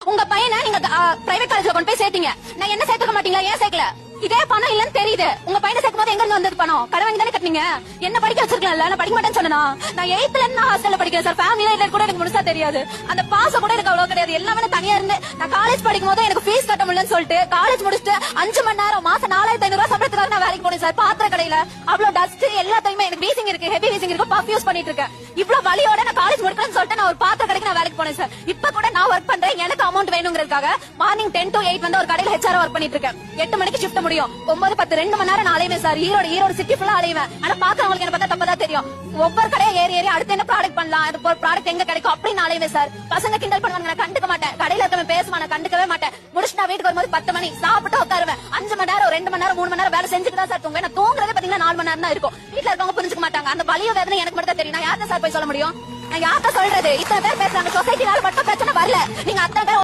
உங்க பையனை நீங்க பிரைவேட் காலேஜ்ல கொண்டு போய் சேர்த்தீங்க. நான் என்ன சேர்த்துக்க மாட்டீங்களா? ஏன் சேர்க்கல? இதே பணம் இல்லன்னு தெரியுது. உங்க பையனை சேர்க்கும் போது எங்க இருந்து வந்தது பணம்? கடன் வாங்கி தானே கட்டினீங்க. என்ன படிக்க வச்சிருக்கலாம்ல? நான் படிக்க மாட்டேன்னு சொன்னா. நான் 8th ல இருந்து ஹாஸ்டல்ல படிக்கிறேன் சார். ஃபேமிலில இல்ல கூட எனக்கு முழுசா தெரியாது. அந்த பாசம் கூட எனக்கு அவ்வளவு கிடையாது. எல்லாமே நான் தனியா இருந்து நான் காலேஜ் படிக்கும் போது எனக்கு ஃபீஸ் கட்ட முடியலன்னு சொல்லிட்டு காலேஜ் முடிச்சுட்டு 5 மணி நேரம் மாசம் 4500 ரூபாய் சம்பளத்துக்காக நான் வேலைக்கு போனேன் சார். பாத்திர கடையில அவ்வளவு டஸ்ட் எல்லாத்தையுமே எனக்கு வீசிங் இருக்கு, ஹெவி வீசிங் இருக்கு, பஃப் யூஸ் பண்ணிட்டு இருக்கேன். இவ்வளவு வலியோட நான் காலேஜ் முடிக்கிறேன்னு சொல்லிட்டு நான் ஒரு பாத்திர கடைக்கு நான் வேலைக்கு போனேன் சார். இப்ப கூட நான் ஒர்க் பண்றேன். எனக்கு அமௌண்ட் வேணுங்கிறதுக்காக மார்னிங் 10 to 8 வந்து ஒரு கடையில ஹெச்ஆர் ஒர்க் பண்ணிட்டு இருக்கேன். 8 மணிக்கு ஷிஃப்ட் முடியும். 9 10 2 மணி நேரம் நான் அலைவேன் சார். ஈரோடு சிட்டி ஃபுல்லா அலைவேன். ஆனா பாக்குறவங்களுக்கு என்ன பார்த்தா தப்பா தான் தெரியும். ஒவ்வொரு கடையா ஏறி அடுத்து என்ன ப்ராடக்ட் பண்ணலாம், அது ப்ராடக்ட் எங்க கிடைக்கும் அப்படின்னு அலைவேன் சார். பசங்க கிண்டல் பண்ணுவாங்க, நான் கண்டுக்க மாட்டேன். கடையில இருக்கவன் பேசுவான், நான் கண்டுக்கவே மாட்டேன். முடிச்சு நான் வீட்டுக்கு வரும்போது 10 மணி சாப்பிட்டு உட்காருவேன். 5 மணி நேரம் 2 மணி நேரம் 3 மணி நேரம் வேலை செஞ்சுட்டு தான் சார் தூங்குவேன். நான் தூங்குறதே பாத்தீங்கன்னா 4 மணி நேரம் தான் இருக்கும். வீட்டுல இருக்கவங்க புரிஞ்சுக்க மாட்டாங்க. அந்த வலிய வேதனை எனக்கு மட்டும் தான் தெரியும். நான் யார்கிட்ட சார் போய் சொல்ல முடியும்? நான் யார்கிட்ட சொல்றது? இத்தனை பேர் பேசுறாங்க. சொசைட்டினால மட்டும் பிரச்சனை வரல. நீங்க அத்தனை பேர்